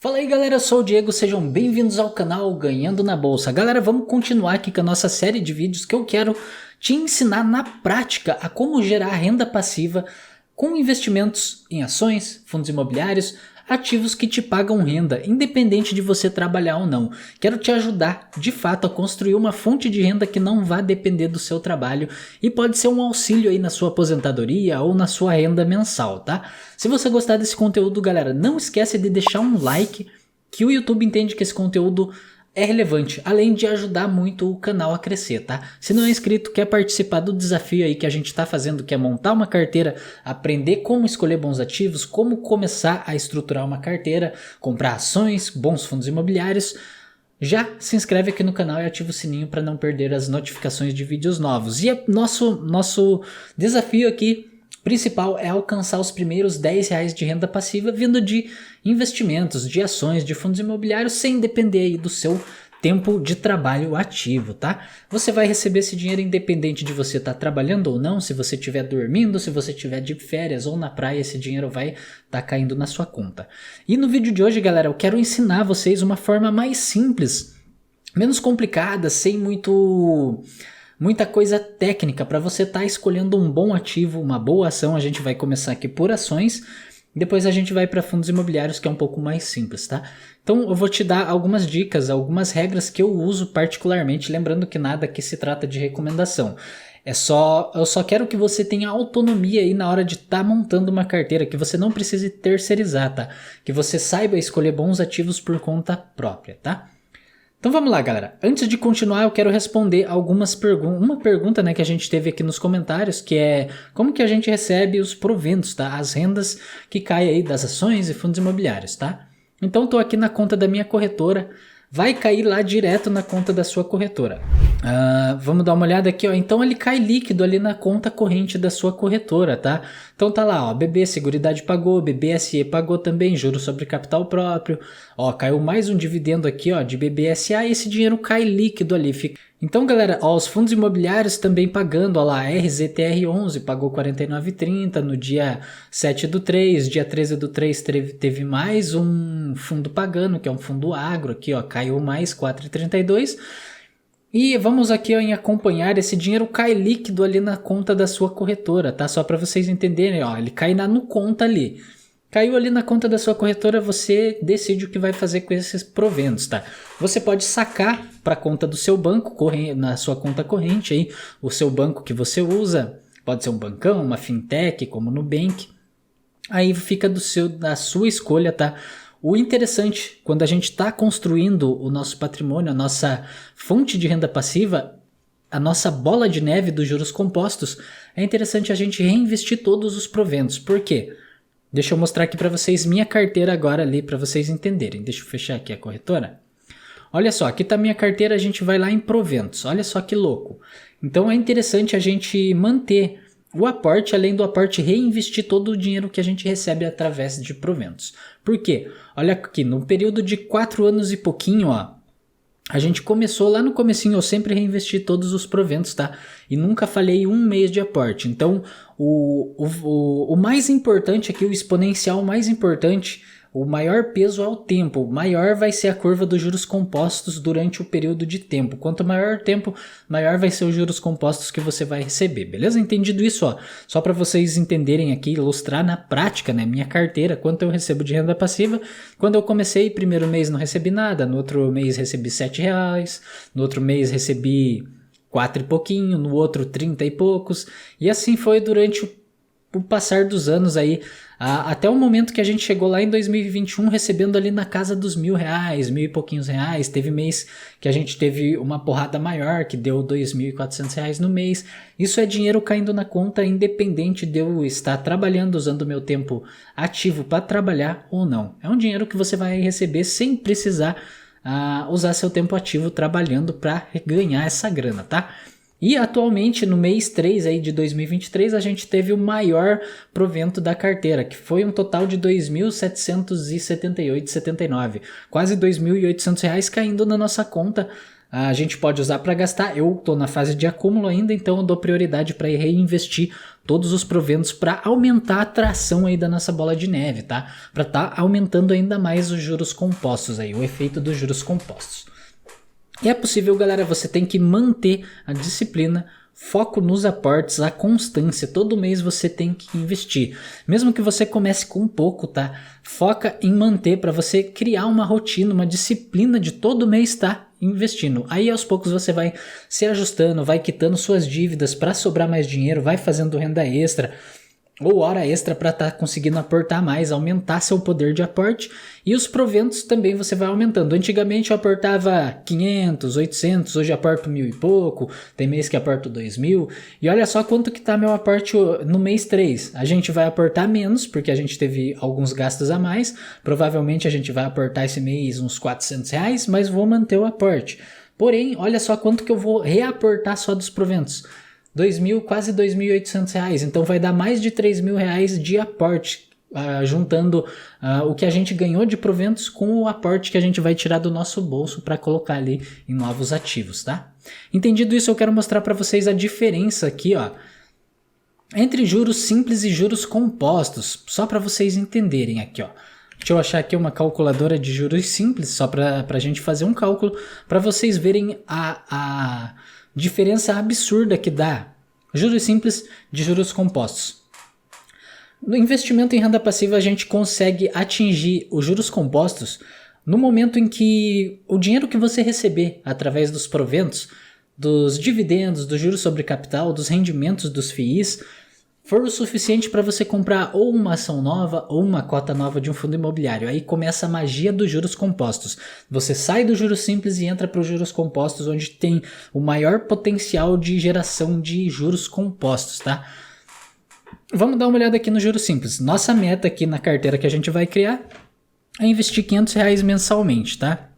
Fala aí galera, eu sou o Diego, sejam bem-vindos ao canal Ganhando na Bolsa. Galera, vamos continuar aqui com a nossa série de vídeos que eu quero te ensinar na prática a como gerar renda passiva com investimentos em ações, fundos imobiliários, ativos que te pagam renda, independente de você trabalhar ou não. Quero te ajudar, de fato, a construir uma fonte de renda que não vá depender do seu trabalho e pode ser um auxílio aí na sua aposentadoria ou na sua renda mensal, tá? Se você gostar desse conteúdo, galera, não esquece de deixar um like, que o YouTube entende que esse conteúdo é relevante, além de ajudar muito o canal a crescer, tá? Se não é inscrito, quer participar do desafio aí que a gente tá fazendo, que é montar uma carteira, aprender como escolher bons ativos, como começar a estruturar uma carteira, comprar ações, bons fundos imobiliários, já se inscreve aqui no canal e ativa o sininho para não perder as notificações de vídeos novos. E nosso desafio aqui principal é alcançar os primeiros R$10 de renda passiva vindo de investimentos, de ações, de fundos imobiliários, sem depender aí do seu tempo de trabalho ativo, tá? Você vai receber esse dinheiro independente de você estar trabalhando ou não, se você estiver dormindo, se você estiver de férias ou na praia, esse dinheiro vai estar caindo na sua conta. E no vídeo de hoje, galera, eu quero ensinar vocês uma forma mais simples, menos complicada, sem muita coisa técnica para você estar escolhendo um bom ativo, uma boa ação. A gente vai começar aqui por ações, depois a gente vai para fundos imobiliários, que é um pouco mais simples, tá? Então eu vou te dar algumas dicas, algumas regras que eu uso particularmente, lembrando que nada aqui se trata de recomendação. Eu só quero que você tenha autonomia aí na hora de estar montando uma carteira, que você não precise terceirizar, tá? Que você saiba escolher bons ativos por conta própria, tá? Então vamos lá, galera. Antes de continuar, eu quero responder algumas perguntas. Uma pergunta, né, que a gente teve aqui nos comentários, que é como que a gente recebe os proventos, tá? As rendas que caem aí das ações e fundos imobiliários, tá? Então estou aqui na conta da minha corretora. Vai cair lá direto na conta da sua corretora. Vamos dar uma olhada aqui, ó. Então ele cai líquido ali na conta corrente da sua corretora, tá? Então tá lá, ó, BB Seguridade pagou, BBSE pagou também, juros sobre capital próprio. Ó, caiu mais um dividendo aqui, ó, de BBSA e esse dinheiro cai líquido ali. Então, galera, ó, os fundos imobiliários também pagando, ó lá, RZTR11 pagou 49,30 no dia 7/3, dia 13/3 teve mais um fundo pagando, que é um fundo agro aqui, ó, caiu mais 4,32. E vamos aqui, ó, em acompanhar, esse dinheiro cai líquido ali na conta da sua corretora, tá? Só para vocês entenderem, ó, ele cai no conta ali. Caiu ali na conta da sua corretora, você decide o que vai fazer com esses proventos, tá? Você pode sacar para a conta do seu banco, na sua conta corrente aí, o seu banco que você usa, pode ser um bancão, uma fintech, como no Nubank. Aí fica da sua escolha, tá? O interessante, quando a gente está construindo o nosso patrimônio, a nossa fonte de renda passiva, a nossa bola de neve dos juros compostos, é interessante a gente reinvestir todos os proventos. Por quê? Deixa eu mostrar aqui para vocês minha carteira agora ali, para vocês entenderem. Deixa eu fechar aqui a corretora. Olha só, aqui está minha carteira, a gente vai lá em proventos. Olha só que louco. Então é interessante a gente manter o aporte, além do aporte, reinvestir todo o dinheiro que a gente recebe através de proventos. Por quê? Olha aqui, no período de 4 anos e pouquinho, ó, a gente começou lá no comecinho, eu sempre reinvesti todos os proventos, tá? E nunca falhei um mês de aporte. Então, o mais importante aqui, o exponencial mais importante, o maior peso é o tempo. Maior vai ser a curva dos juros compostos durante o período de tempo. Quanto maior o tempo, maior vai ser os juros compostos que você vai receber. Beleza? Entendido isso, ó. Só para vocês entenderem aqui, ilustrar na prática, né, minha carteira, quanto eu recebo de renda passiva. Quando eu comecei, primeiro mês não recebi nada, no outro mês recebi R$7, no outro mês recebi 4 e pouquinho, no outro 30 e poucos. E assim foi durante o passar dos anos aí, até o momento que a gente chegou lá em 2021 recebendo ali na casa dos R$1.000, 1.000 e pouquinhos reais. Teve mês que a gente teve uma porrada maior, que deu R$2.400 no mês. Isso é dinheiro caindo na conta, independente de eu estar trabalhando, usando o meu tempo ativo para trabalhar ou não. É um dinheiro que você vai receber sem precisar usar seu tempo ativo trabalhando para ganhar essa grana, tá? E atualmente no mês 3 aí de 2023 a gente teve o maior provento da carteira, que foi um total de R$2.778,79, quase R$2.800 caindo na nossa conta a gente pode usar para gastar. Eu estou na fase de acúmulo ainda, então eu dou prioridade para reinvestir todos os proventos para aumentar a atração aí da nossa bola de neve, tá? Para tá aumentando ainda mais os juros compostos aí, o efeito dos juros compostos. E é possível, galera, você tem que manter a disciplina, foco nos aportes, a constância. Todo mês você tem que investir. Mesmo que você comece com pouco, tá? Foca em manter para você criar uma rotina, uma disciplina de todo mês estar investindo. Aí aos poucos você vai se ajustando, vai quitando suas dívidas para sobrar mais dinheiro, vai fazendo renda extra ou hora extra para estar conseguindo aportar mais, aumentar seu poder de aporte, e os proventos também você vai aumentando. Antigamente eu aportava 500, 800, hoje aporto 1.000 e pouco, tem mês que aporto 2.000, e olha só quanto que tá meu aporte no mês 3. A gente vai aportar menos, porque a gente teve alguns gastos a mais, provavelmente a gente vai aportar esse mês uns R$400, mas vou manter o aporte. Porém, olha só quanto que eu vou reaportar só dos proventos. 2.000, quase R$2.800, então vai dar mais de R$3.000 de aporte, juntando o que a gente ganhou de proventos com o aporte que a gente vai tirar do nosso bolso para colocar ali em novos ativos, tá? Entendido isso, eu quero mostrar para vocês a diferença aqui, ó, entre juros simples e juros compostos, só para vocês entenderem aqui, ó. Deixa eu achar aqui uma calculadora de juros simples, só para a gente fazer um cálculo, para vocês verem a diferença absurda que dá juros simples de juros compostos. No investimento em renda passiva, a gente consegue atingir os juros compostos no momento em que o dinheiro que você receber através dos proventos, dos dividendos, dos juros sobre capital, dos rendimentos dos FIIs, for o suficiente para você comprar ou uma ação nova ou uma cota nova de um fundo imobiliário. Aí começa a magia dos juros compostos. Você sai do juros simples e entra para os juros compostos, onde tem o maior potencial de geração de juros compostos, tá? Vamos dar uma olhada aqui no juros simples. Nossa meta aqui na carteira que a gente vai criar é investir R$500 mensalmente, tá?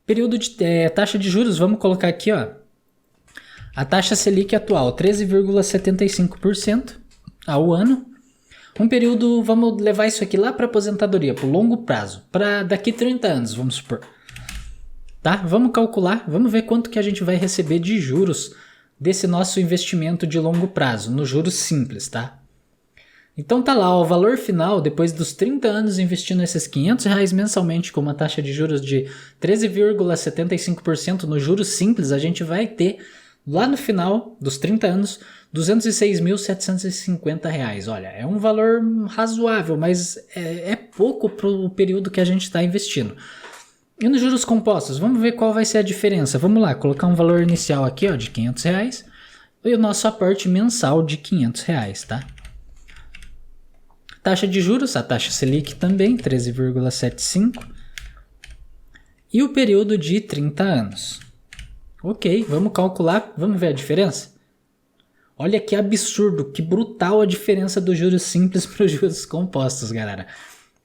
Período de taxa de juros, vamos colocar aqui, ó. A taxa Selic atual, 13,75% ao ano. Um período, vamos levar isso aqui lá para aposentadoria, para o longo prazo, para daqui 30 anos, vamos supor. Tá? Vamos calcular, vamos ver quanto que a gente vai receber de juros desse nosso investimento de longo prazo, no juros simples, tá? Então tá lá, ó, o valor final, depois dos 30 anos investindo esses R$500 mensalmente com uma taxa de juros de 13,75% no juros simples, a gente vai ter lá no final dos 30 anos, R$206.750. Olha, é um valor razoável, mas é pouco para o período que a gente está investindo. E nos juros compostos, vamos ver qual vai ser a diferença. Vamos lá, colocar um valor inicial aqui, ó, de R$500 e o nosso aporte mensal de R$500, tá? Taxa de juros, a taxa Selic também, 13,75%. E o período de 30 anos. Ok, vamos calcular, vamos ver a diferença? Olha que absurdo, que brutal a diferença dos juros simples para os juros compostos, galera.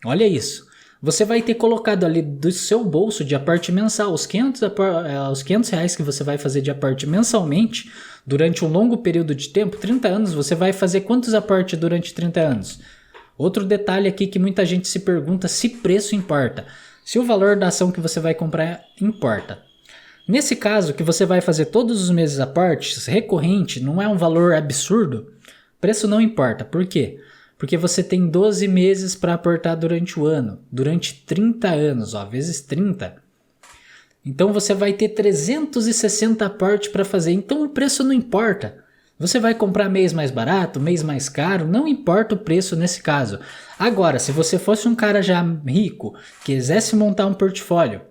Olha isso. Você vai ter colocado ali do seu bolso de aporte mensal, os R$500 que você vai fazer de aporte mensalmente, durante um longo período de tempo, 30 anos, você vai fazer quantos aportes durante 30 anos? Outro detalhe aqui que muita gente se pergunta se preço importa. Se o valor da ação que você vai comprar importa. Nesse caso, que você vai fazer todos os meses aportes, recorrente, não é um valor absurdo, preço não importa. Por quê? Porque você tem 12 meses para aportar durante o ano, durante 30 anos, ó, vezes 30. Então você vai ter 360 aportes para fazer, então o preço não importa. Você vai comprar mês mais barato, mês mais caro, não importa o preço nesse caso. Agora, se você fosse um cara já rico, quisesse montar um portfólio,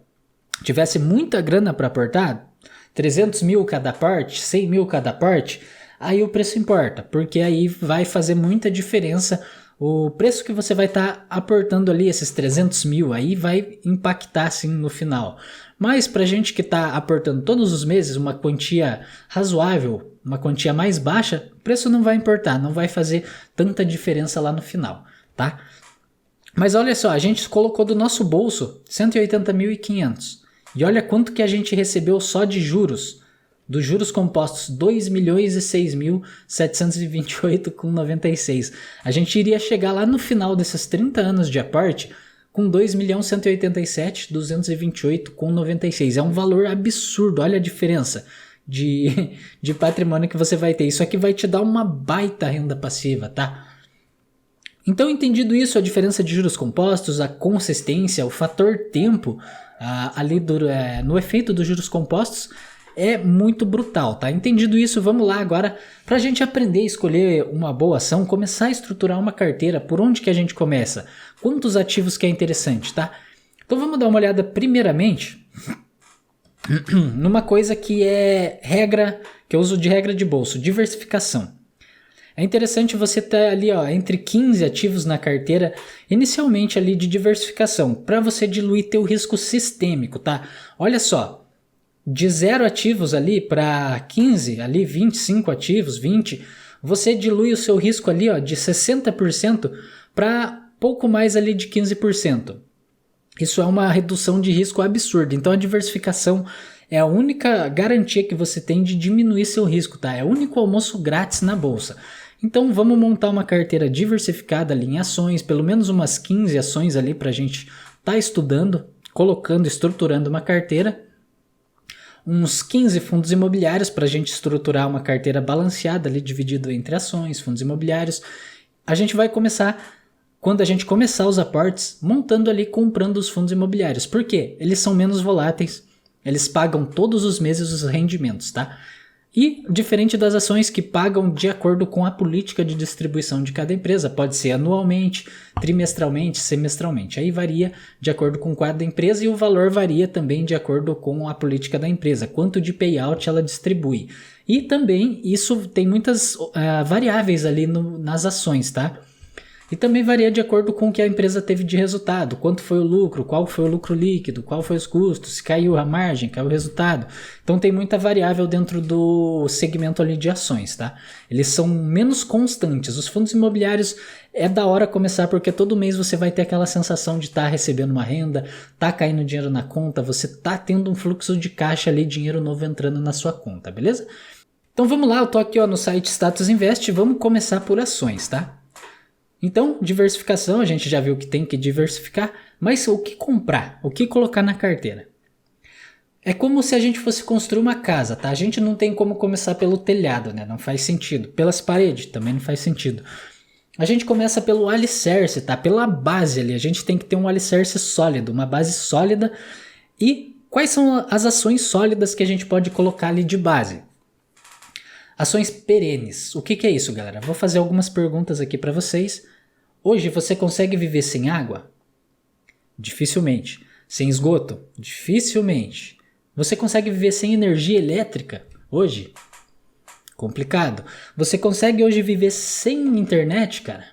tivesse muita grana para aportar, 300 mil cada parte, 100 mil cada parte, aí o preço importa, porque aí vai fazer muita diferença o preço que você vai estar aportando ali, esses 300 mil, aí vai impactar sim no final. Mas para gente que está aportando todos os meses uma quantia razoável, uma quantia mais baixa, o preço não vai importar, não vai fazer tanta diferença lá no final, tá? Mas olha só, a gente colocou do nosso bolso 180.500. E olha quanto que a gente recebeu só de juros. Dos juros compostos, 2.006.728,96. A gente iria chegar lá no final desses 30 anos de aporte com 2.187.228,96. É um valor absurdo, olha a diferença de patrimônio que você vai ter. Isso aqui vai te dar uma baita renda passiva, tá? Então, entendido isso, a diferença de juros compostos, a consistência, o fator tempo ali no efeito dos juros compostos é muito brutal, tá? Entendido isso, vamos lá agora para a gente aprender a escolher uma boa ação, começar a estruturar uma carteira. Por onde que a gente começa? Quantos ativos que é interessante, tá? Então vamos dar uma olhada primeiramente numa coisa que é regra, que eu uso de regra de bolso, diversificação. É interessante você ter ali entre 15 ativos na carteira, inicialmente ali de diversificação, para você diluir teu risco sistêmico, tá? Olha só, de 0 ativos ali para 15, ali 25 ativos, 20, você dilui o seu risco ali de 60% para pouco mais ali de 15%. Isso é uma redução de risco absurda. Então a diversificação é a única garantia que você tem de diminuir seu risco, tá? É o único almoço grátis na bolsa. Então vamos montar uma carteira diversificada ali em ações, pelo menos umas 15 ações ali para a gente estar estudando, colocando, estruturando uma carteira. Uns 15 fundos imobiliários para a gente estruturar uma carteira balanceada ali, dividido entre ações, fundos imobiliários. A gente vai começar, quando a gente começar os aportes, montando ali, comprando os fundos imobiliários. Por quê? Eles são menos voláteis, eles pagam todos os meses os rendimentos, tá? E diferente das ações que pagam de acordo com a política de distribuição de cada empresa, pode ser anualmente, trimestralmente, semestralmente. Aí varia de acordo com cada empresa e o valor varia também de acordo com a política da empresa, quanto de payout ela distribui. E também isso tem muitas variáveis ali nas ações, tá? E também varia de acordo com o que a empresa teve de resultado, quanto foi o lucro, qual foi o lucro líquido, qual foi os custos, se caiu a margem, caiu o resultado. Então tem muita variável dentro do segmento ali de ações, tá? Eles são menos constantes. Os fundos imobiliários é da hora começar porque todo mês você vai ter aquela sensação de estar recebendo uma renda, tá caindo dinheiro na conta, você tá tendo um fluxo de caixa ali, dinheiro novo entrando na sua conta, beleza? Então vamos lá, eu tô aqui no site Status Invest, vamos começar por ações, tá? Então, diversificação, a gente já viu que tem que diversificar, mas o que comprar? O que colocar na carteira? É como se a gente fosse construir uma casa, tá? A gente não tem como começar pelo telhado, né? Não faz sentido. Pelas paredes, também não faz sentido. A gente começa pelo alicerce, tá? Pela base ali. A gente tem que ter um alicerce sólido, uma base sólida. E quais são as ações sólidas que a gente pode colocar ali de base? Ações perenes. O que é isso, galera? Vou fazer algumas perguntas aqui para vocês. Hoje você consegue viver sem água? Dificilmente. Sem esgoto? Dificilmente. Você consegue viver sem energia elétrica? Hoje? Complicado. Você consegue hoje viver sem internet, cara?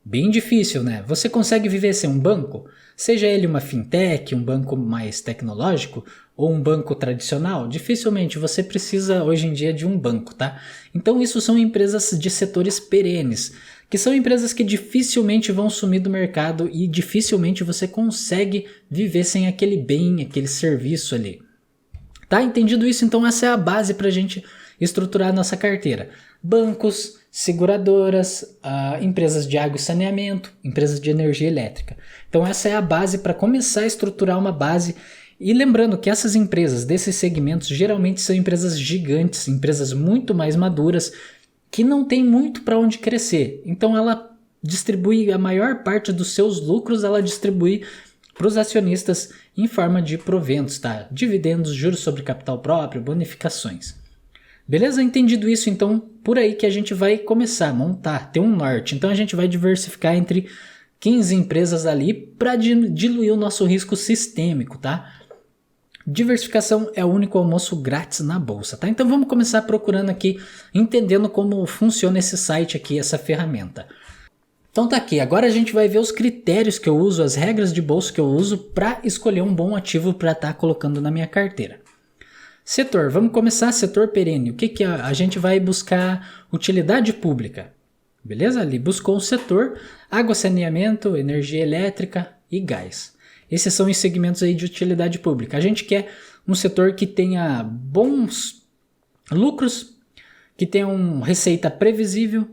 Bem difícil, né? Você consegue viver sem um banco? Seja ele uma fintech, um banco mais tecnológico ou um banco tradicional, dificilmente você precisa hoje em dia de um banco, tá? Então isso são empresas de setores perenes, que são empresas que dificilmente vão sumir do mercado e dificilmente você consegue viver sem aquele bem, aquele serviço ali. Tá? Entendido isso? Então essa é a base para a gente estruturar a nossa carteira. Bancos, seguradoras, empresas de água e saneamento, empresas de energia elétrica. Então essa é a base para começar a estruturar uma base. E lembrando que essas empresas desses segmentos geralmente são empresas gigantes, empresas muito mais maduras, que não tem muito para onde crescer. Então ela distribui a maior parte dos seus lucros, ela distribui para os acionistas em forma de proventos, tá? Dividendos, juros sobre capital próprio, bonificações. Beleza? Entendido isso, então por aí que a gente vai começar a montar, ter um norte. Então a gente vai diversificar entre 15 empresas ali para diluir o nosso risco sistêmico, tá? Diversificação é o único almoço grátis na bolsa, tá? Então vamos começar procurando aqui, entendendo como funciona esse site aqui, essa ferramenta. Então tá aqui, agora a gente vai ver os critérios que eu uso, as regras de bolsa que eu uso para escolher um bom ativo para estar colocando na minha carteira. Setor, vamos começar setor perene. O que a gente vai buscar? Utilidade pública. Beleza? Ali buscou o setor, água, saneamento, energia elétrica e gás. Esses são os segmentos aí de utilidade pública. A gente quer um setor que tenha bons lucros, que tenha uma receita previsível,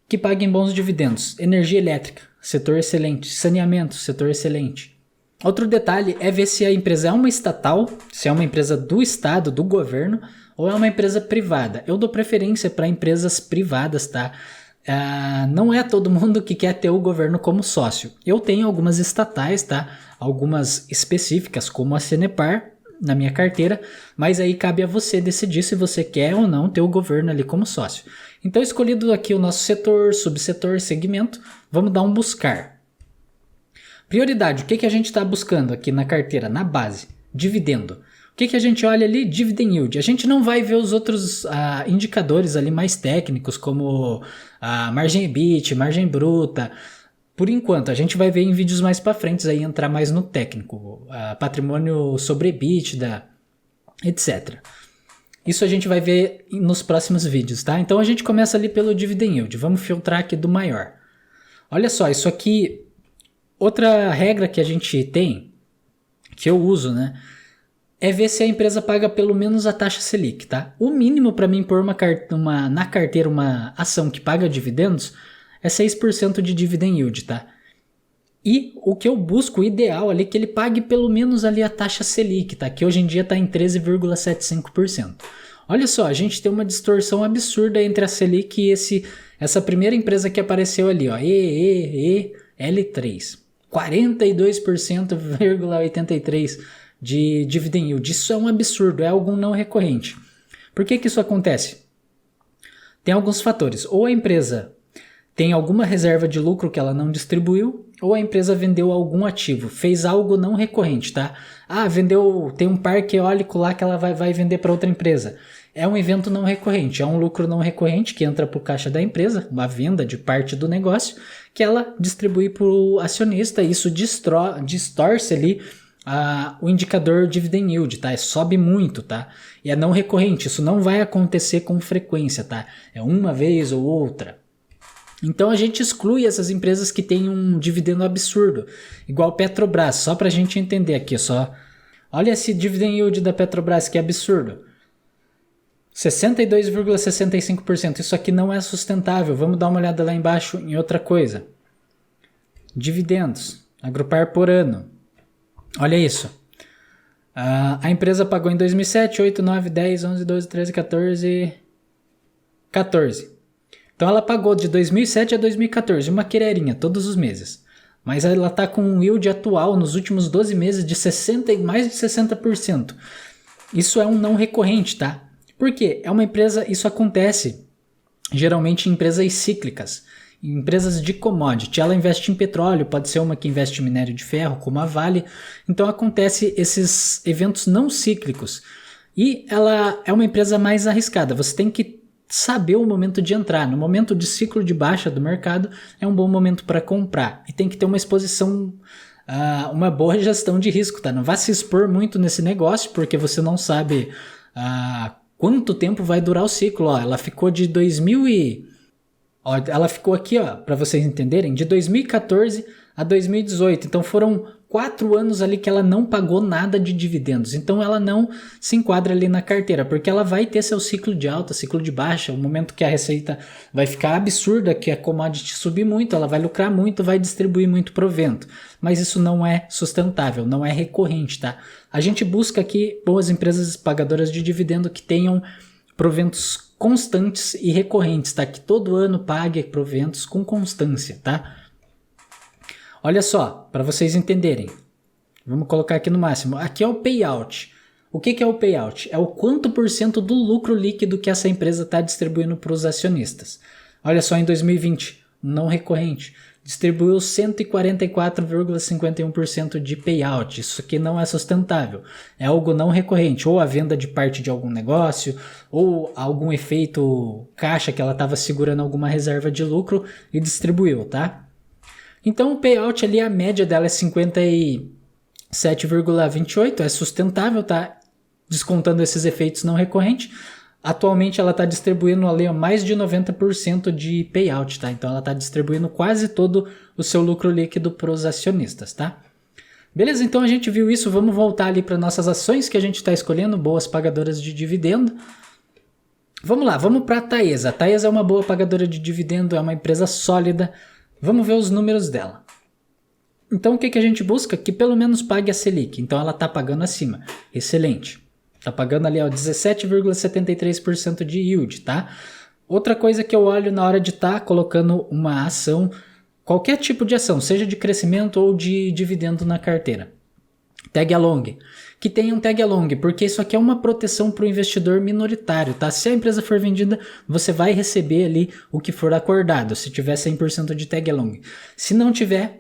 que pague bons dividendos. Energia elétrica. setor excelente. Saneamento, setor excelente. Outro detalhe é ver se a empresa é uma estatal, se é uma empresa do estado, do governo, ou é uma empresa privada. Eu dou preferência para empresas privadas, tá? Não é todo mundo que quer ter o governo como sócio. Eu tenho algumas estatais, tá? Algumas específicas, como a Sanepar, na minha carteira, mas aí cabe a você decidir se você quer ou não ter o governo ali como sócio. Então, escolhido aqui o nosso setor, subsetor, segmento, vamos dar um buscar. Prioridade, o que a gente está buscando aqui na carteira, na base? Dividendo. O que a gente olha ali? Dividend yield. A gente não vai ver os outros indicadores ali mais técnicos, como a margem EBIT, margem bruta. Por enquanto, a gente vai ver em vídeos mais para frente, aí entrar mais no técnico, patrimônio sobre EBITDA, etc. Isso a gente vai ver nos próximos vídeos, tá? Então a gente começa ali pelo dividend yield. Vamos filtrar aqui do maior. Olha só, isso aqui, outra regra que a gente tem, que eu uso, né? É ver se a empresa paga pelo menos a taxa Selic, tá? O mínimo para mim pôr na carteira uma ação que paga dividendos é 6% de dividend yield, tá? E o que eu busco, o ideal ali, é que ele pague pelo menos ali a taxa Selic, tá? Que hoje em dia está em 13,75%. Olha só, a gente tem uma distorção absurda entre a Selic e essa primeira empresa que apareceu ali, ó, L3. 42,83% de dividend yield. Isso é um absurdo, é algo não recorrente. Por que isso acontece? Tem alguns fatores. Ou a empresa tem alguma reserva de lucro que ela não distribuiu, ou a empresa vendeu algum ativo, fez algo não recorrente, tá? Tem um parque eólico lá que ela vai vender para outra empresa. É um evento não recorrente, é um lucro não recorrente que entra para o caixa da empresa, uma venda de parte do negócio, que ela distribui para o acionista, e isso distorce ali o indicador dividend yield, tá? Sobe muito, tá? E é não recorrente, isso não vai acontecer com frequência, tá? É uma vez ou outra. Então a gente exclui essas empresas que têm um dividendo absurdo, igual Petrobras, só para a gente entender aqui, só. Olha esse dividend yield da Petrobras, que absurdo. 62,65%, isso aqui não é sustentável. Vamos dar uma olhada lá embaixo em outra coisa. Dividendos, agrupar por ano. Olha isso. A empresa pagou em 2007, 8, 9, 10, 11, 12, 13, 14. Então ela pagou de 2007 a 2014, uma quererinha, todos os meses. Mas ela está com um yield atual nos últimos 12 meses de mais de 60%. Isso é um não recorrente, tá? Por quê? É uma empresa, isso acontece geralmente em empresas cíclicas, em empresas de commodity. Ela investe em petróleo, pode ser uma que investe em minério de ferro, como a Vale. Então acontece esses eventos não cíclicos. E ela é uma empresa mais arriscada. Você tem que saber o momento de entrar. No momento de ciclo de baixa do mercado, é um bom momento para comprar. E tem que ter uma exposição, uma boa gestão de risco, tá? Não vá se expor muito nesse negócio, porque você não sabe quanto tempo vai durar o ciclo. Ó, ela ficou de ela ficou aqui, ó, para vocês entenderem, de 2014 a 2018. Então foram 4 anos ali que ela não pagou nada de dividendos. Então ela não se enquadra ali na carteira, porque ela vai ter seu ciclo de alta, ciclo de baixa, o momento que a receita vai ficar absurda, que a commodity subir muito, ela vai lucrar muito, vai distribuir muito provento. Mas isso não é sustentável, não é recorrente, tá? A gente busca aqui boas empresas pagadoras de dividendo que tenham proventos constantes e recorrentes, tá? Que todo ano pague proventos com constância, tá? Olha só, para vocês entenderem, vamos colocar aqui no máximo. Aqui é o payout. O que é o payout? É o quanto por cento do lucro líquido que essa empresa está distribuindo para os acionistas. Olha só, em 2020, não recorrente, distribuiu 144,51% de payout. Isso aqui não é sustentável. É algo não recorrente, ou a venda de parte de algum negócio, ou algum efeito caixa que ela estava segurando alguma reserva de lucro e distribuiu, tá? Então o payout ali, a média dela é 57,28, é sustentável, tá? Descontando esses efeitos não recorrentes. Atualmente ela está distribuindo ali mais de 90% de payout, tá? Então ela está distribuindo quase todo o seu lucro líquido para os acionistas, tá? Beleza, então a gente viu isso, vamos voltar ali para nossas ações que a gente está escolhendo, boas pagadoras de dividendo. Vamos lá, vamos para a Taesa. A Taesa é uma boa pagadora de dividendo, é uma empresa sólida, Vamos ver os números dela. Então o que a gente busca? Que pelo menos pague a Selic. Então ela está pagando acima. Excelente. Está pagando ali 17,73% de yield, tá? Outra coisa que eu olho na hora de estar colocando uma ação, qualquer tipo de ação, seja de crescimento ou de dividendo na carteira. Tag along. Que tenha um tag along, porque isso aqui é uma proteção para o investidor minoritário, tá? Se a empresa for vendida, você vai receber ali o que for acordado, se tiver 100% de tag along. Se não tiver,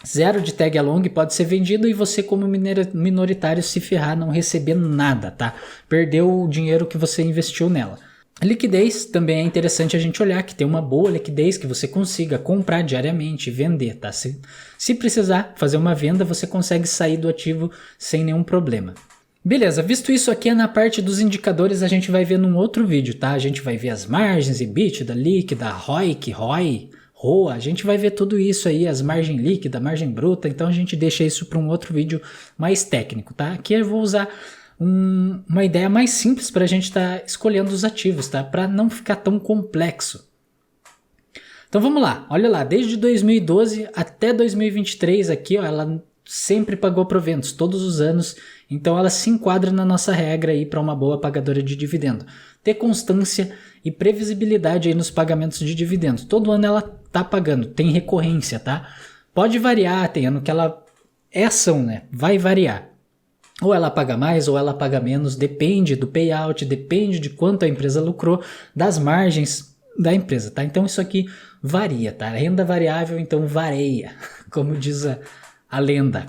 zero de tag along, pode ser vendido e você como minoritário se ferrar, não receber nada, tá? Perdeu o dinheiro que você investiu nela. A liquidez também é interessante a gente olhar, que tem uma boa liquidez que você consiga comprar diariamente e vender, tá? Se precisar fazer uma venda, você consegue sair do ativo sem nenhum problema. Beleza, visto isso aqui na parte dos indicadores, a gente vai ver num outro vídeo, tá? A gente vai ver as margens, EBITDA, líquida, ROIC, ROI, ROA, a gente vai ver tudo isso aí, as margens líquida, margem bruta, então a gente deixa isso para um outro vídeo mais técnico, tá? Aqui eu vou usar uma ideia mais simples para a gente estar escolhendo os ativos, tá? Para não ficar tão complexo. Então vamos lá, olha lá, desde 2012 até 2023 aqui, ó, ela sempre pagou proventos, todos os anos, então ela se enquadra na nossa regra aí para uma boa pagadora de dividendo. Ter constância e previsibilidade aí nos pagamentos de dividendos. Todo ano ela tá pagando, tem recorrência, tá? Pode variar, tem ano que ela é ação, né? Vai variar. Ou ela paga mais ou ela paga menos, depende do payout, depende de quanto a empresa lucrou, das margens da empresa, tá? Então isso aqui varia, tá? Renda variável, então varia, como diz a lenda.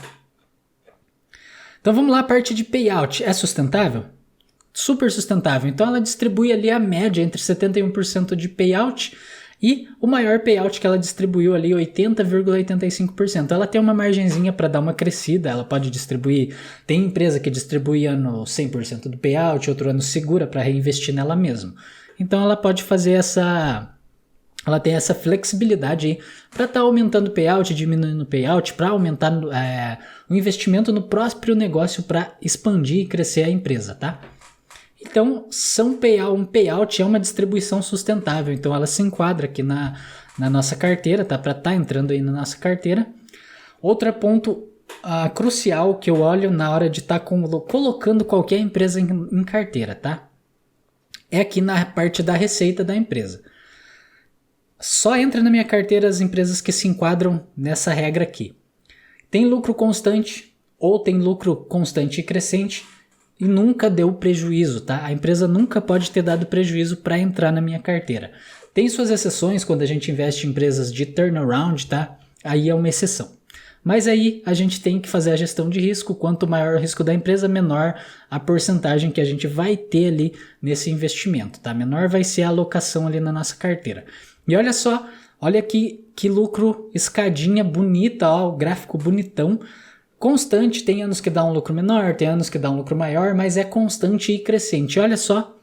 Então vamos lá, a parte de payout. É sustentável? Super sustentável. Então ela distribui ali a média entre 71% de payout e o maior payout que ela distribuiu ali, 80,85%. Ela tem uma margenzinha para dar uma crescida, ela pode distribuir. Tem empresa que distribui ano 100% do payout, outro ano segura para reinvestir nela mesmo. Então ela pode fazer ela tem essa flexibilidade aí para estar aumentando o payout, diminuindo o payout, para aumentar o investimento no próprio negócio para expandir e crescer a empresa, tá? Então, um payout é uma distribuição sustentável, então ela se enquadra aqui na nossa carteira, tá? Para estar entrando aí na nossa carteira. Outro ponto crucial que eu olho na hora de estar colocando qualquer empresa em carteira, tá? É aqui na parte da receita da empresa. Só entra na minha carteira as empresas que se enquadram nessa regra aqui. Tem lucro constante ou tem lucro constante e crescente e nunca deu prejuízo, tá? A empresa nunca pode ter dado prejuízo para entrar na minha carteira. Tem suas exceções quando a gente investe em empresas de turnaround, tá? Aí é uma exceção. Mas aí a gente tem que fazer a gestão de risco. Quanto maior o risco da empresa, menor a porcentagem que a gente vai ter ali nesse investimento, tá? Menor vai ser a alocação ali na nossa carteira. E olha só, olha aqui que lucro escadinha bonita, ó, o gráfico bonitão. Constante, tem anos que dá um lucro menor, tem anos que dá um lucro maior, mas é constante e crescente. Olha só,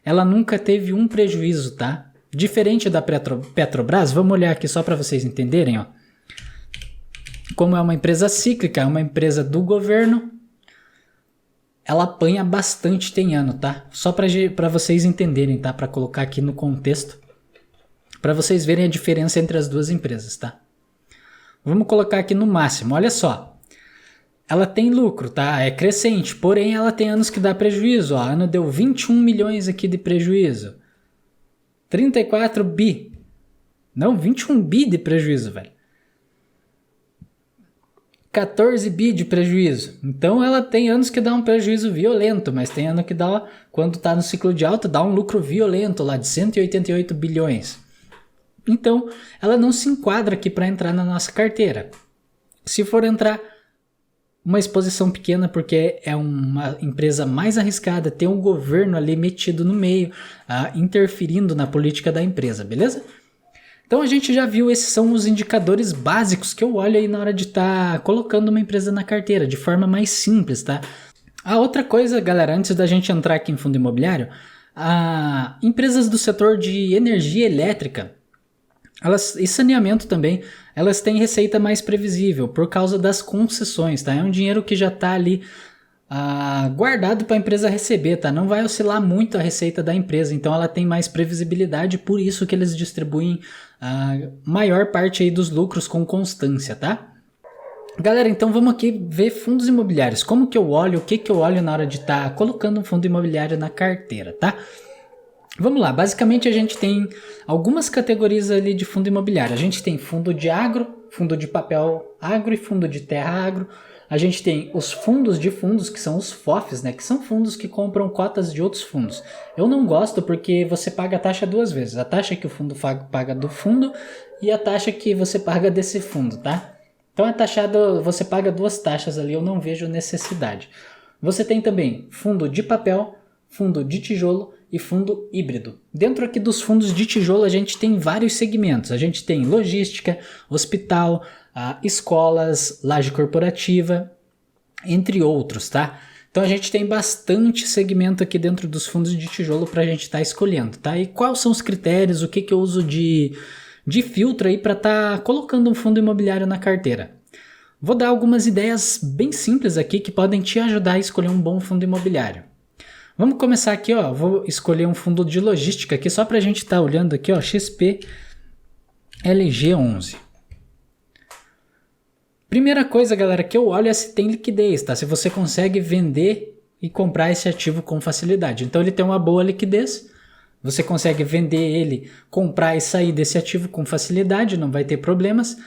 ela nunca teve um prejuízo, tá? Diferente da Petrobras, vamos olhar aqui só para vocês entenderem, ó. Como é uma empresa cíclica, é uma empresa do governo, ela apanha bastante tem ano, tá? Só para vocês entenderem, tá? Para colocar aqui no contexto, para vocês verem a diferença entre as duas empresas, tá? Vamos colocar aqui no máximo, olha só. Ela tem lucro, tá? É crescente, porém ela tem anos que dá prejuízo, ó. Ano deu 21 milhões aqui de prejuízo. 34 bi. Não, 21 bi de prejuízo, velho. 14 bi de prejuízo. Então ela tem anos que dá um prejuízo violento, mas tem ano que dá, quando tá no ciclo de alta, dá um lucro violento lá de 188 bilhões. Então ela não se enquadra aqui para entrar na nossa carteira. Se for entrar, uma exposição pequena, porque é uma empresa mais arriscada, tem um governo ali metido no meio, interferindo na política da empresa, beleza? Então a gente já viu, esses são os indicadores básicos que eu olho aí na hora de estar colocando uma empresa na carteira, de forma mais simples, tá? A outra coisa, galera, antes da gente entrar aqui em fundo imobiliário, empresas do setor de energia elétrica, e saneamento também, elas têm receita mais previsível por causa das concessões, tá? É um dinheiro que já está ali guardado para a empresa receber, tá? Não vai oscilar muito a receita da empresa, então ela tem mais previsibilidade, por isso que eles distribuem a maior parte aí dos lucros com constância, tá? Galera, então vamos aqui ver fundos imobiliários. Como que eu olho, o que que eu olho na hora de estar colocando um fundo imobiliário na carteira, tá? Vamos lá, basicamente a gente tem algumas categorias ali de fundo imobiliário. A gente tem fundo de agro, fundo de papel agro e fundo de terra agro. A gente tem os fundos de fundos, que são os FOFs, né? Que são fundos que compram cotas de outros fundos. Eu não gosto porque você paga a taxa duas vezes. A taxa que o fundo paga do fundo e a taxa que você paga desse fundo, tá? Então é taxado, você paga duas taxas ali, eu não vejo necessidade. Você tem também fundo de papel, fundo de tijolo e fundo híbrido. Dentro aqui dos fundos de tijolo a gente tem vários segmentos. A gente tem logística, hospital, escolas, laje corporativa, entre outros, tá? Então a gente tem bastante segmento aqui dentro dos fundos de tijolo para a gente estar escolhendo, tá? E quais são os critérios, o que eu uso de filtro aí para estar colocando um fundo imobiliário na carteira? Vou dar algumas ideias bem simples aqui que podem te ajudar a escolher um bom fundo imobiliário. Vamos começar aqui, ó. Vou escolher um fundo de logística aqui só para a gente estar olhando aqui, ó, XP LG11. Primeira coisa, galera, que eu olho é se tem liquidez, tá? Se você consegue vender e comprar esse ativo com facilidade. Então ele tem uma boa liquidez, você consegue vender ele, comprar e sair desse ativo com facilidade, não vai ter problemas.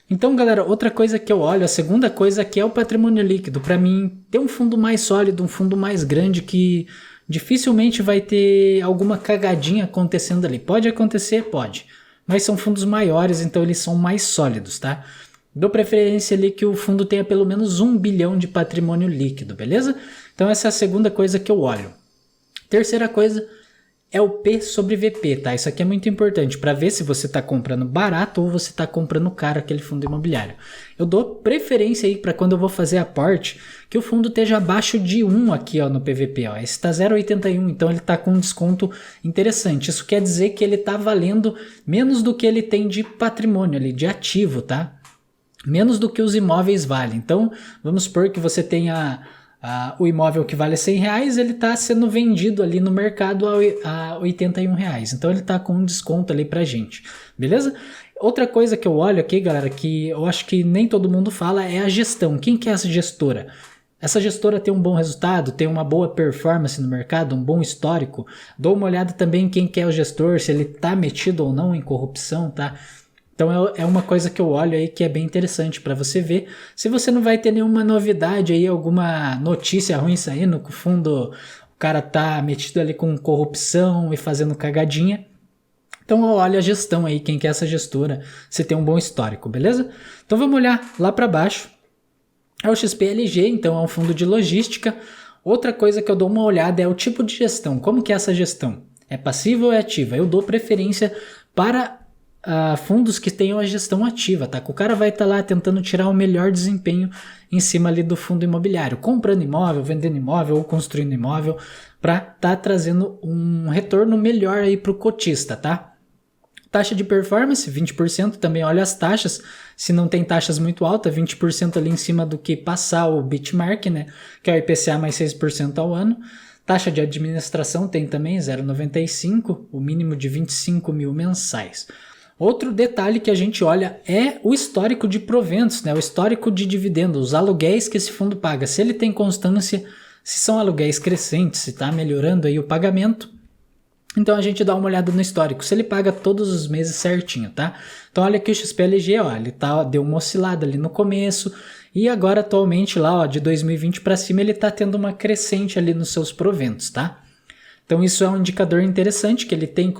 Então, galera, outra coisa que eu olho, a segunda coisa aqui é o patrimônio líquido. Para mim, ter um fundo mais sólido, um fundo mais grande que dificilmente vai ter alguma cagadinha acontecendo ali. Pode acontecer? Pode. Mas são fundos maiores, então eles são mais sólidos, tá? Dou preferência ali que o fundo tenha pelo menos 1 bilhão de patrimônio líquido, beleza? Então essa é a segunda coisa que eu olho. Terceira coisa é o P sobre VP, tá? Isso aqui é muito importante para ver se você está comprando barato ou você está comprando caro aquele fundo imobiliário. Eu dou preferência aí para quando eu vou fazer aporte que o fundo esteja abaixo de 1 aqui, ó, no PVP, ó. Esse está 0,81, então ele está com um desconto interessante. Isso quer dizer que ele está valendo menos do que ele tem de patrimônio ali, de ativo, tá? Menos do que os imóveis valem. Então, vamos supor que você tenha o imóvel que vale R$100, ele está sendo vendido ali no mercado a R$81. Então, ele está com um desconto ali pra gente, beleza? Outra coisa que eu olho aqui, galera, que eu acho que nem todo mundo fala, é a gestão. Quem que é essa gestora? Essa gestora tem um bom resultado, tem uma boa performance no mercado, um bom histórico. Dou uma olhada também em quem que é o gestor, se ele está metido ou não em corrupção, tá? Então é uma coisa que eu olho aí que é bem interessante para você ver se você não vai ter nenhuma novidade aí, alguma notícia ruim saindo, que o fundo, o cara tá metido ali com corrupção e fazendo cagadinha. Então eu olho a gestão aí, quem que é essa gestora, se tem um bom histórico, beleza? Então vamos olhar lá para baixo. É o XPLG, então é um fundo de logística. Outra coisa que eu dou uma olhada é o tipo de gestão. Como que é essa gestão? É passiva ou é ativa? Eu dou preferência para fundos que tenham a gestão ativa, tá? Que o cara vai estar lá tentando tirar o melhor desempenho em cima ali do fundo imobiliário, comprando imóvel, vendendo imóvel ou construindo imóvel, para estar trazendo um retorno melhor aí para o cotista, tá? Taxa de performance, 20%, também olha as taxas, se não tem taxas muito altas, 20% ali em cima do que passar o benchmark, né? Que é o IPCA mais 6% ao ano. Taxa de administração tem também 0,95, o mínimo de 25 mil mensais. Outro detalhe que a gente olha é o histórico de proventos, né? O histórico de dividendos, os aluguéis que esse fundo paga. Se ele tem constância, se são aluguéis crescentes, se está melhorando aí o pagamento. Então a gente dá uma olhada no histórico, se ele paga todos os meses certinho, tá? Então olha aqui o XPLG, ó, ele deu uma oscilada ali no começo e agora atualmente lá, ó, de 2020 para cima ele está tendo uma crescente ali nos seus proventos, tá? Então isso é um indicador interessante que ele tem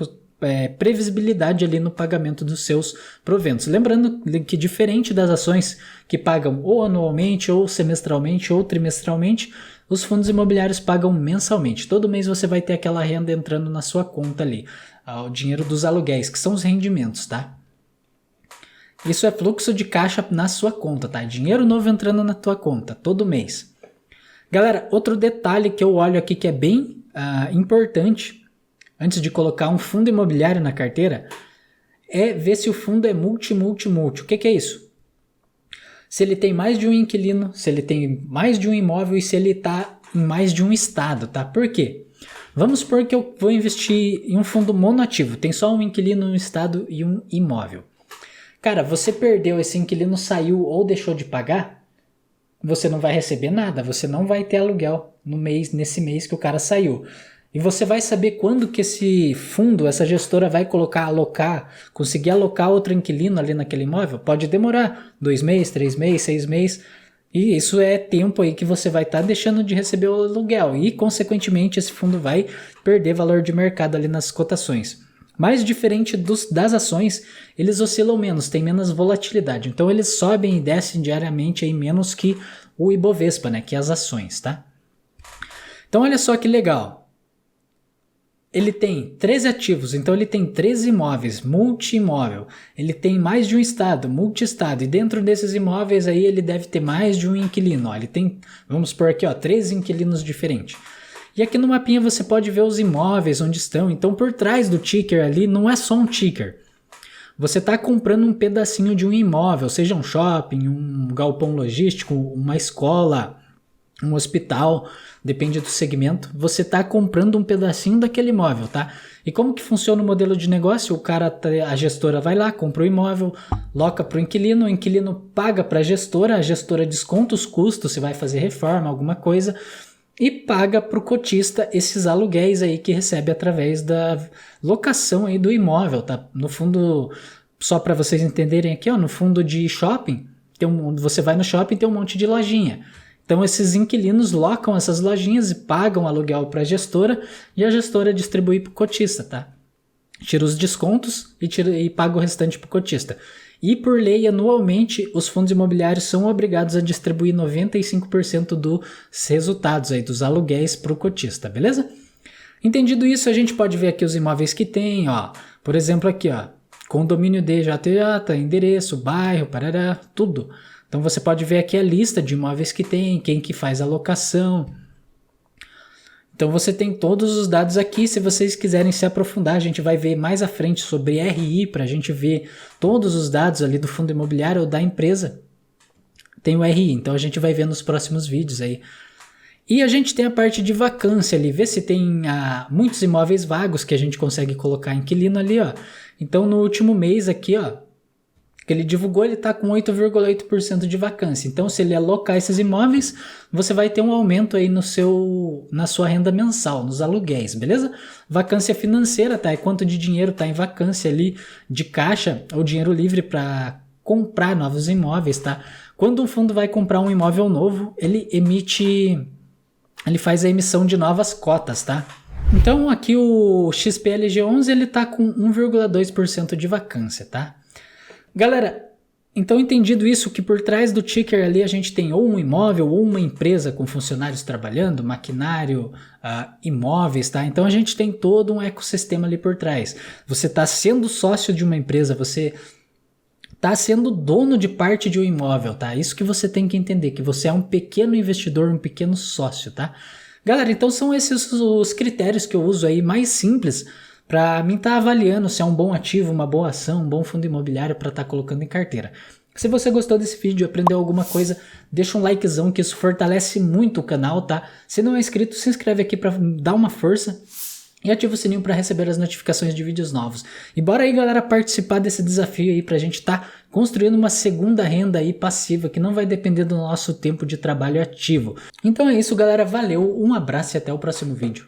previsibilidade ali no pagamento dos seus proventos. Lembrando que diferente das ações que pagam ou anualmente, ou semestralmente, ou trimestralmente, os fundos imobiliários pagam mensalmente. Todo mês você vai ter aquela renda entrando na sua conta ali, o dinheiro dos aluguéis, que são os rendimentos, tá? Isso é fluxo de caixa na sua conta, tá? Dinheiro novo entrando na tua conta, todo mês. Galera, outro detalhe que eu olho aqui que é bem importante, antes de colocar um fundo imobiliário na carteira, é ver se o fundo é multi. O que é isso? se ele tem mais de um inquilino, se ele tem mais de um imóvel e se ele está em mais de um estado, tá? Por quê? Vamos supor que eu vou investir em um fundo monoativo, tem só um inquilino, um estado e um imóvel. Cara, você perdeu, esse inquilino saiu ou deixou de pagar, você não vai receber nada, você não vai ter aluguel nesse mês que o cara saiu. E você vai saber quando que esse fundo, essa gestora vai conseguir alocar outro inquilino ali naquele imóvel? Pode demorar 2 meses, 3 meses, 6 meses. E isso é tempo aí que você vai estar deixando de receber o aluguel. E, consequentemente, esse fundo vai perder valor de mercado ali nas cotações. Mas diferente das ações, eles oscilam menos, tem menos volatilidade. Então eles sobem e descem diariamente aí menos que o Ibovespa, né? Que as ações, tá? Então olha só que legal. Ele tem 13 ativos, então ele tem 13 imóveis, multi-imóvel. Ele tem mais de um estado, multi-estado. E dentro desses imóveis aí ele deve ter mais de um inquilino. Ó. Ele tem, vamos por aqui, ó, 13 inquilinos diferentes. E aqui no mapinha você pode ver os imóveis onde estão. Então por trás do ticker ali não é só um ticker. Você está comprando um pedacinho de um imóvel, seja um shopping, um galpão logístico, uma escola, um hospital, depende do segmento, você está comprando um pedacinho daquele imóvel, tá? E como que funciona o modelo de negócio? A gestora vai lá, compra o imóvel, loca para o inquilino paga para a gestora desconta os custos, se vai fazer reforma, alguma coisa, e paga para o cotista esses aluguéis aí que recebe através da locação aí do imóvel, tá? No fundo, só para vocês entenderem aqui, ó, no fundo de shopping, você vai no shopping e tem um monte de lojinha. Então esses inquilinos locam essas lojinhas e pagam aluguel para a gestora e a gestora distribui para o cotista, tá? Tira os descontos e paga o restante para o cotista. E por lei, anualmente, os fundos imobiliários são obrigados a distribuir 95% dos resultados aí, dos aluguéis para o cotista, beleza? Entendido isso, a gente pode ver aqui os imóveis que tem, ó. Por exemplo, aqui, ó, condomínio DJJ, endereço, bairro, parará, tudo. Então você pode ver aqui a lista de imóveis que tem, quem que faz a locação. Então você tem todos os dados aqui, se vocês quiserem se aprofundar, a gente vai ver mais à frente sobre RI, para a gente ver todos os dados ali do fundo imobiliário ou da empresa. Tem o RI, então a gente vai ver nos próximos vídeos aí. E a gente tem a parte de vacância ali, ver se tem muitos imóveis vagos que a gente consegue colocar inquilino ali, ó. Então no último mês aqui, ó, que ele divulgou, ele está com 8,8% de vacância. Então, se ele alocar esses imóveis, você vai ter um aumento aí na sua renda mensal, nos aluguéis, beleza? Vacância financeira, tá? É quanto de dinheiro está em vacância ali, de caixa ou dinheiro livre para comprar novos imóveis, tá? Quando um fundo vai comprar um imóvel novo, ele faz a emissão de novas cotas, tá? Então, aqui o XPLG11, ele está com 1,2% de vacância, tá? Galera, então entendido isso, que por trás do ticker ali a gente tem ou um imóvel ou uma empresa com funcionários trabalhando, maquinário, imóveis, tá? Então a gente tem todo um ecossistema ali por trás. Você está sendo sócio de uma empresa, você está sendo dono de parte de um imóvel, tá? Isso que você tem que entender, que você é um pequeno investidor, um pequeno sócio, tá? Galera, então são esses os critérios que eu uso aí mais simples para mim estar avaliando se é um bom ativo, uma boa ação, um bom fundo imobiliário para estar colocando em carteira. Se você gostou desse vídeo, aprendeu alguma coisa, deixa um likezão que isso fortalece muito o canal, tá? Se não é inscrito, se inscreve aqui para dar uma força e ativa o sininho para receber as notificações de vídeos novos. E bora aí, galera, participar desse desafio aí para a gente estar construindo uma segunda renda aí passiva que não vai depender do nosso tempo de trabalho ativo. Então é isso, galera. Valeu, um abraço e até o próximo vídeo.